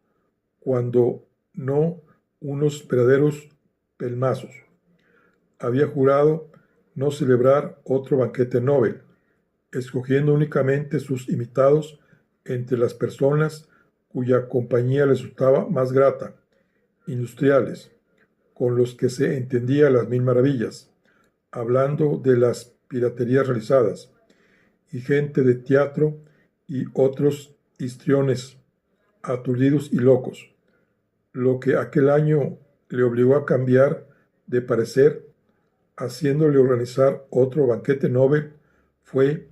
S1: cuando no unos verdaderos pelmazos. Había jurado no celebrar otro banquete Nobel, escogiendo únicamente sus invitados entre las personas cuya compañía le resultaba más grata, industriales, con los que se entendía las 1000 maravillas, hablando de las piraterías realizadas, y gente de teatro y otros histriones, aturdidos y locos. Lo que aquel año le obligó a cambiar de parecer, haciéndole organizar otro banquete Nobel, fue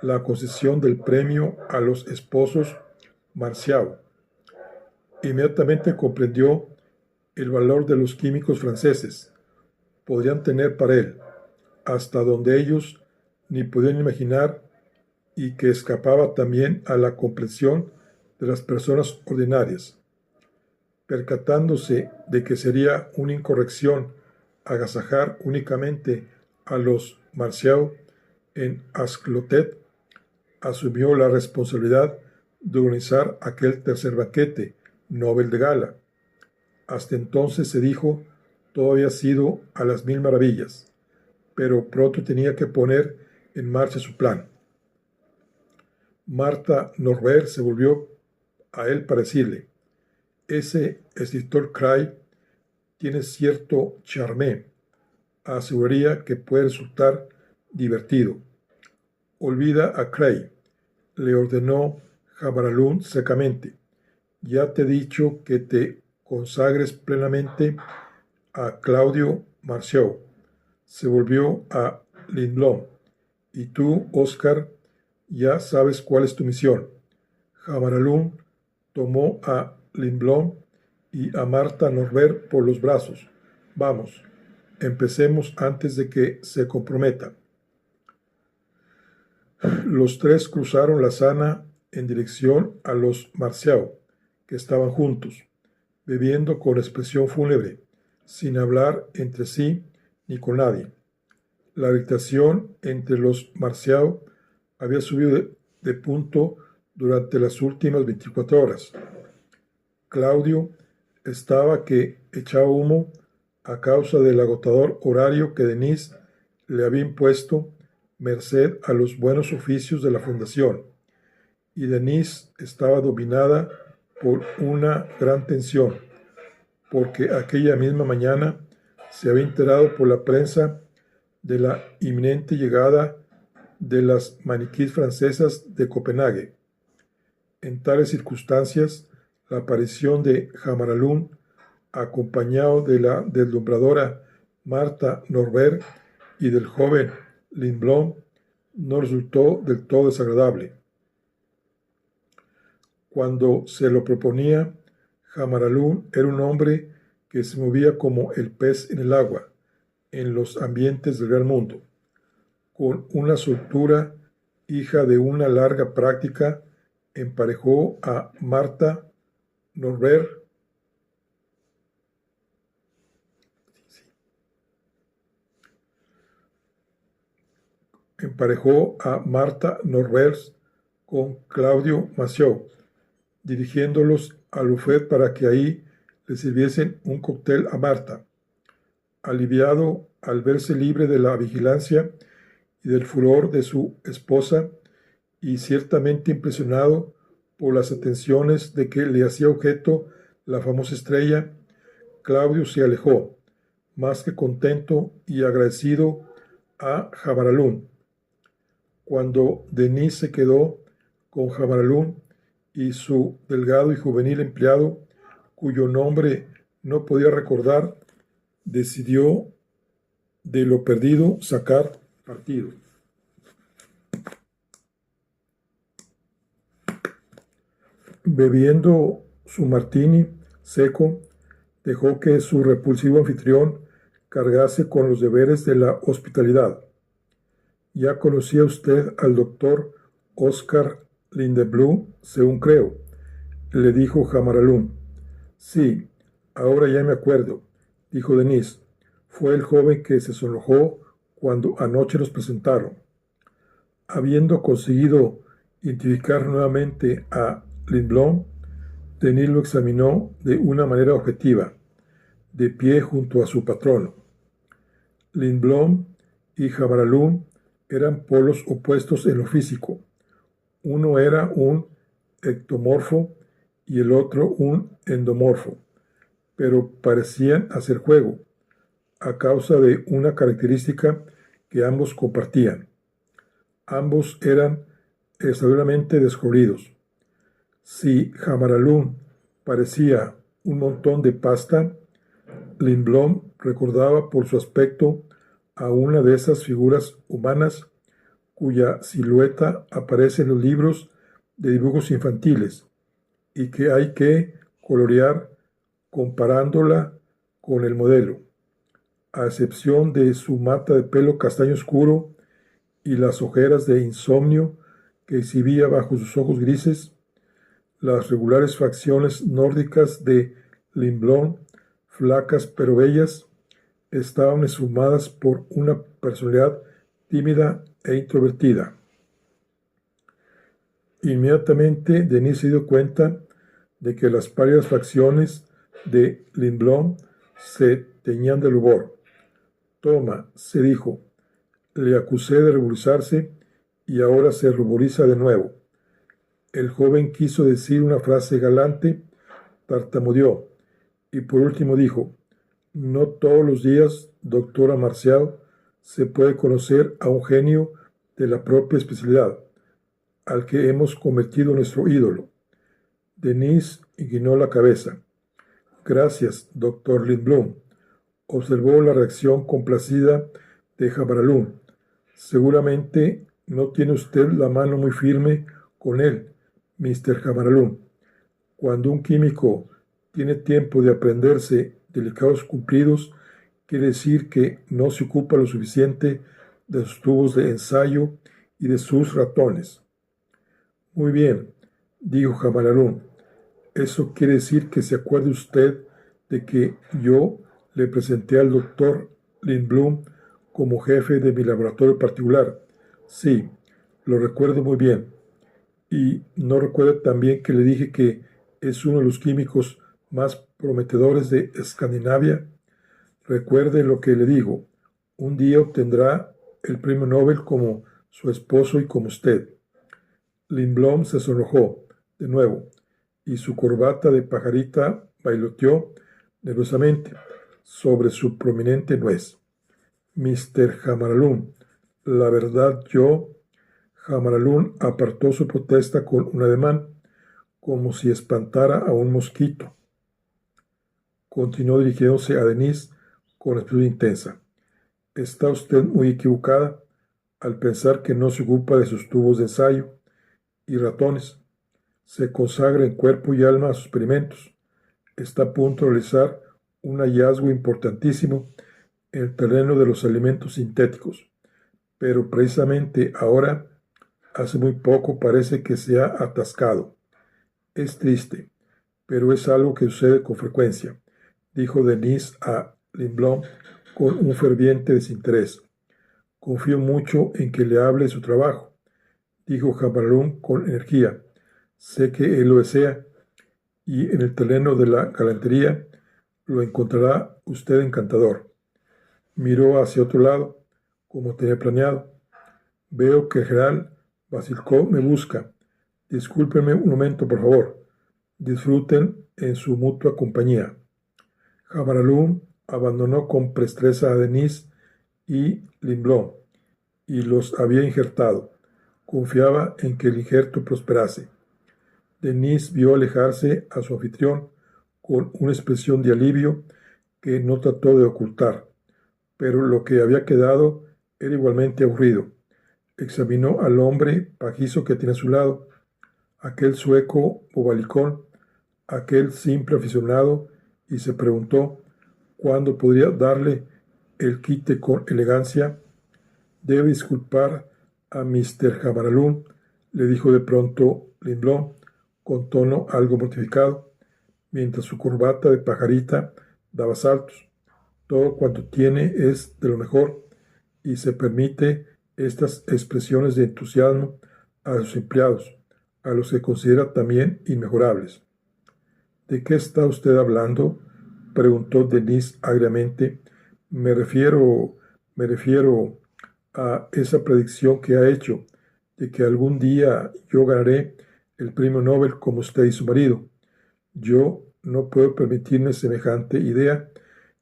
S1: la concesión del premio a los esposos Marcial. Inmediatamente comprendió el valor de los químicos franceses. Podrían tener para él, hasta donde ellos ni podían imaginar, y que escapaba también a la comprensión de las personas ordinarias. Percatándose de que sería una incorrección agasajar únicamente a los Marcial en Asclotet, asumió la responsabilidad de organizar aquel tercer banquete Nobel de gala. Hasta entonces se dijo, todo había sido a las mil maravillas, pero pronto tenía que poner en marcha su plan. Martha Norbert se volvió a él para decirle, ese escritor Cray tiene cierto charme, aseguraría que puede resultar divertido. Olvida a Cray, le ordenó Jamaralún secamente. Ya te he dicho que te consagres plenamente a Claudio Marceau. Se volvió a Lindblom. Y tú, Oscar, ya sabes cuál es tu misión. Jamaralún tomó a Lindblom y a Martha Norbert por los brazos. Vamos, empecemos antes de que se comprometa. Los tres cruzaron la Sana en dirección a los Marceau, que estaban juntos, bebiendo con expresión fúnebre, sin hablar entre sí ni con nadie. La irritación entre los Marceau había subido de punto durante las últimas 24 horas. Claudio estaba que echaba humo a causa del agotador horario que Denise le había impuesto merced a los buenos oficios de la fundación, y Denise estaba dominada por una gran tensión, porque aquella misma mañana se había enterado por la prensa de la inminente llegada de las maniquís francesas de Copenhague. En tales circunstancias, la aparición de Jamaralún, acompañado de la deslumbradora Martha Norbert y del joven Lindblom, no resultó del todo desagradable. Cuando se lo proponía, Jamaralún era un hombre que se movía como el pez en el agua, en los ambientes del gran mundo, con una soltura hija de una larga práctica, emparejó a Martha Norbert con Claudio Marceau, dirigiéndolos al buffet para que ahí le sirviesen un cóctel a Martha. Aliviado al verse libre de la vigilancia y del furor de su esposa, y ciertamente impresionado por las atenciones de que le hacía objeto la famosa estrella, Claudio se alejó, más que contento y agradecido, a Jamaralún. Cuando Denise se quedó con Jamaralún y su delgado y juvenil empleado, cuyo nombre no podía recordar, decidió de lo perdido sacar partido. Bebiendo su martini seco, dejó que su repulsivo anfitrión cargase con los deberes de la hospitalidad. Ya conocía usted al doctor Oscar Lindeblum, según creo, le dijo Jamaralún. Sí, ahora ya me acuerdo, dijo Denise. Fue el joven que se sonrojó cuando anoche nos presentaron. Habiendo conseguido identificar nuevamente a Lindblom, Denise lo examinó de una manera objetiva, de pie junto a su patrono. Lindblom y Jamaralún eran polos opuestos en lo físico. Uno era un ectomorfo y el otro un endomorfo, pero parecían hacer juego, a causa de una característica que ambos compartían. Ambos eran extraordinariamente descoloridos. Si Jamaralún parecía un montón de pasta, Lindblom recordaba por su aspecto a una de esas figuras humanas cuya silueta aparece en los libros de dibujos infantiles y que hay que colorear comparándola con el modelo. A excepción de su mata de pelo castaño oscuro y las ojeras de insomnio que exhibía bajo sus ojos grises, las regulares facciones nórdicas de Lindblom, flacas pero bellas, estaban esfumadas por una personalidad tímida e introvertida. Inmediatamente Denis se dio cuenta de que las pálidas facciones de Lindblom se teñían de rubor. Toma, se dijo, le acusé de ruborizarse y ahora se ruboriza de nuevo. El joven quiso decir una frase galante, tartamudeó y por último dijo, no todos los días, doctora Marcial, se puede conocer a un genio de la propia especialidad, al que hemos convertido nuestro ídolo. Denis inclinó la cabeza. Gracias, doctor Lindblom. Observó la reacción complacida de Jamaralún. Seguramente no tiene usted la mano muy firme con él, Mr. Jamaralún. Cuando un químico tiene tiempo de aprenderse delicados cumplidos, quiere decir que no se ocupa lo suficiente de sus tubos de ensayo y de sus ratones. Muy bien, dijo Jamaralún. Eso quiere decir que se acuerde usted de que yo le presenté al doctor Lindblom como jefe de mi laboratorio particular. Sí, lo recuerdo muy bien. Y no recuerda también que le dije que es uno de los químicos más prometedores de Escandinavia. Recuerde lo que le digo. Un día obtendrá el premio Nobel como su esposo y como usted. Lindblom se sonrojó de nuevo y su corbata de pajarita bailoteó nerviosamente sobre su prominente nuez. Mr. Jamaralún, la verdad Jamaralún apartó su protesta con un ademán, como si espantara a un mosquito. Continuó dirigiéndose a Denis con expresión intensa. Está usted muy equivocada al pensar que no se ocupa de sus tubos de ensayo y ratones. Se consagra en cuerpo y alma a sus experimentos. Está a punto de realizar un hallazgo importantísimo en el terreno de los alimentos sintéticos. Pero precisamente ahora, hace muy poco, parece que se ha atascado. Es triste, pero es algo que sucede con frecuencia, dijo Denis a Lindblom con un ferviente desinterés. Confío mucho en que le hable de su trabajo, dijo Jamaralún con energía. Sé que él lo desea, y en el terreno de la galantería lo encontrará usted encantador. Miró hacia otro lado, como tenía planeado. Veo que el general Basilkov me busca. Discúlpenme un momento, por favor. Disfruten en su mutua compañía. Jamaralún abandonó con presteza a Denis y Lindblom y los había injertado. Confiaba en que el injerto prosperase. Denis vio alejarse a su anfitrión con una expresión de alivio que no trató de ocultar, pero lo que había quedado era igualmente aburrido. Examinó al hombre pajizo que tenía a su lado, aquel sueco bobalicón, aquel simple aficionado, y se preguntó cuándo podría darle el quite con elegancia. Debe disculpar a Mr. Jamaralún, le dijo de pronto Lindblom, con tono algo mortificado, mientras su corbata de pajarita daba saltos. Todo cuanto tiene es de lo mejor y se permite estas expresiones de entusiasmo a sus empleados, a los que considera también inmejorables. ¿De qué está usted hablando?, preguntó Denis agriamente. Me refiero a esa predicción que ha hecho de que algún día yo ganaré el premio Nobel como usted y su marido. Yo no puedo permitirme semejante idea,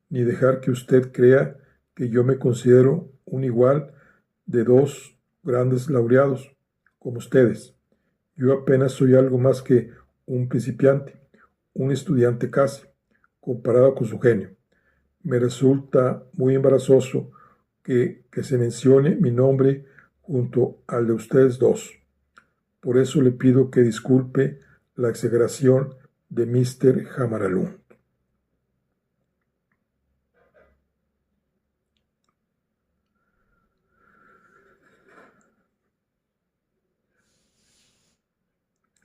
S1: ni dejar que usted crea que yo me considero un igual de dos grandes laureados como ustedes. Yo apenas soy algo más que un principiante, un estudiante casi, comparado con su genio. Me resulta muy embarazoso que se mencione mi nombre junto al de ustedes dos. Por eso le pido que disculpe la exageración de Mr. Jamaralún.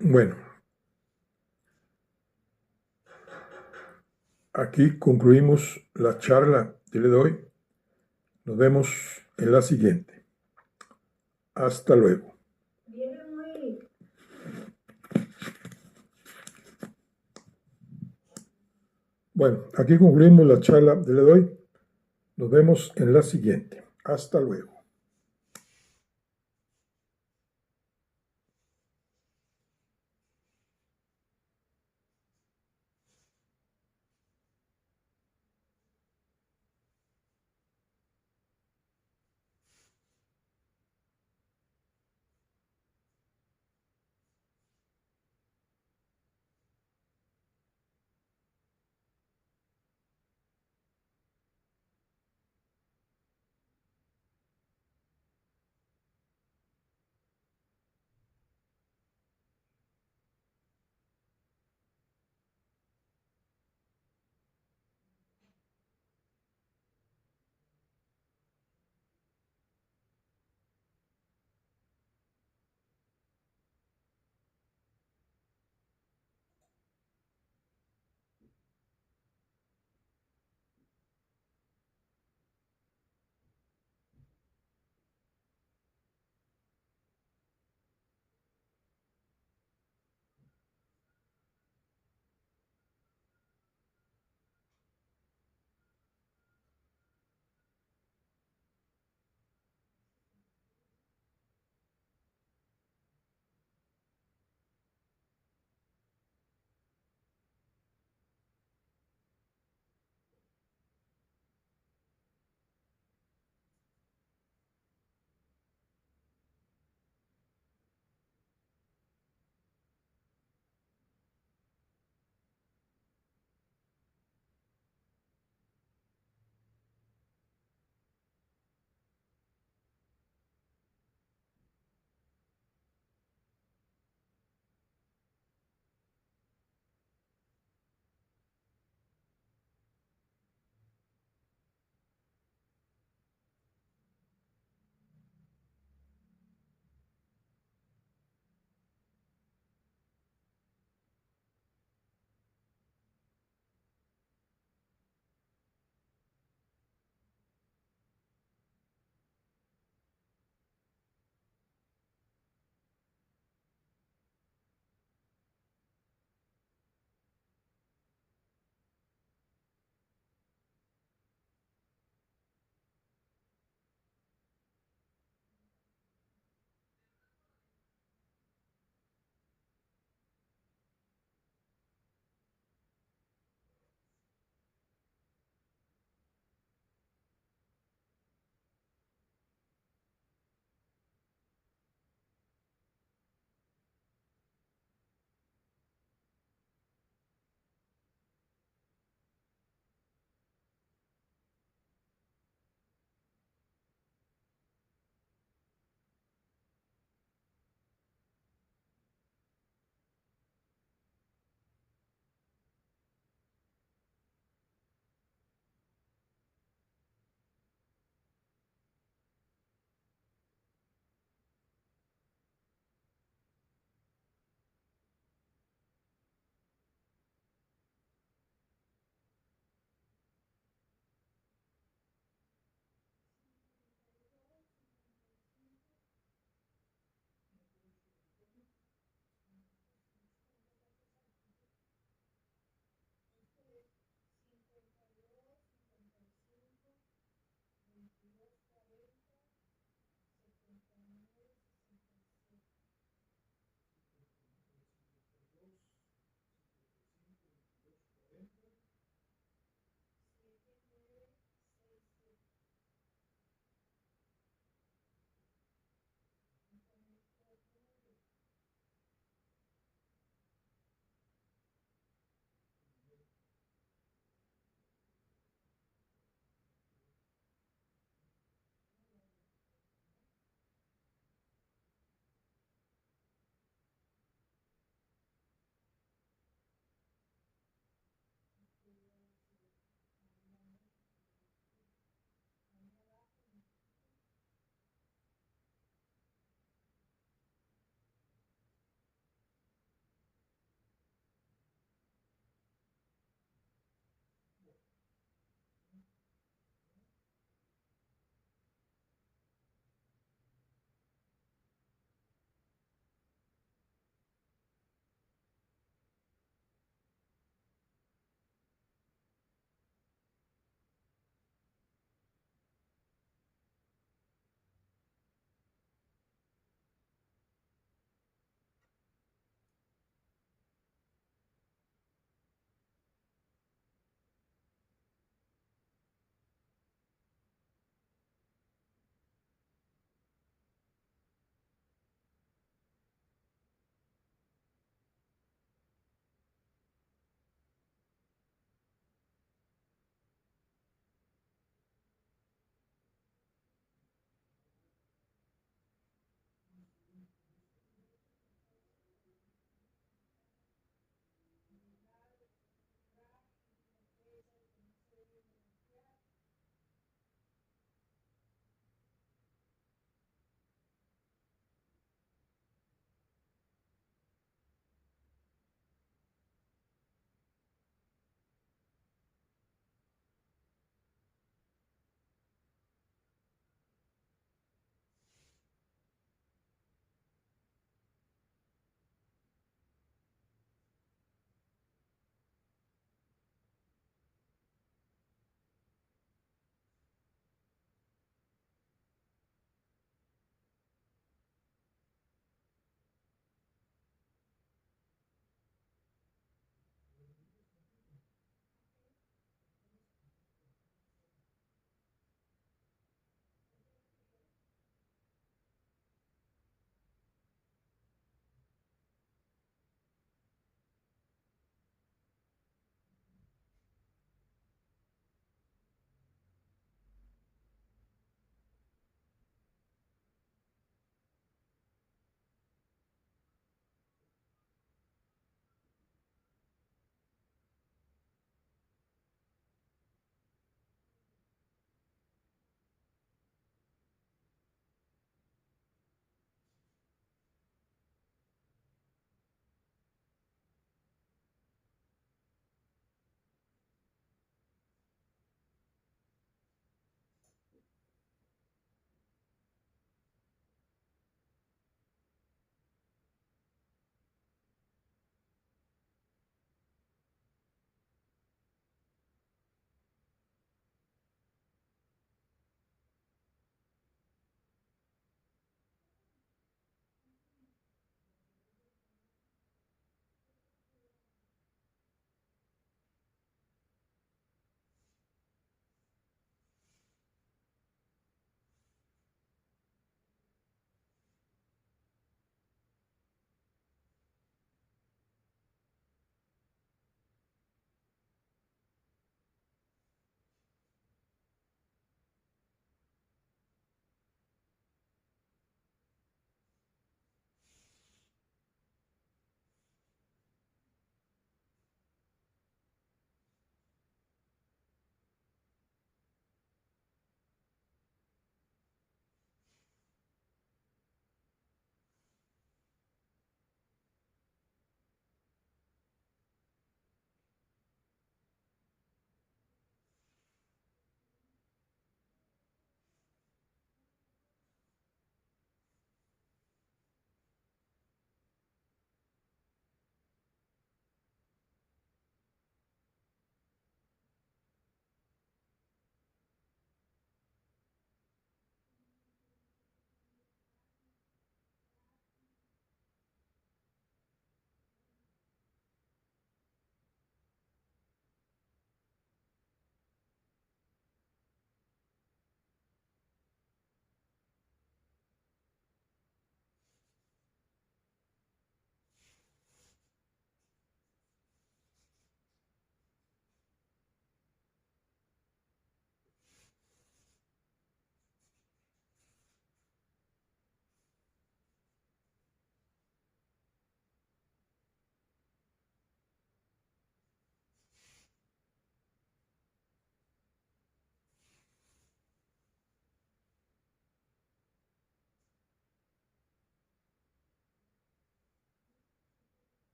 S1: Bueno, aquí concluimos la charla Yo le doy. Nos vemos en la siguiente. Hasta luego. Bueno, aquí concluimos la charla de Le doy. Nos vemos en la siguiente. Hasta luego.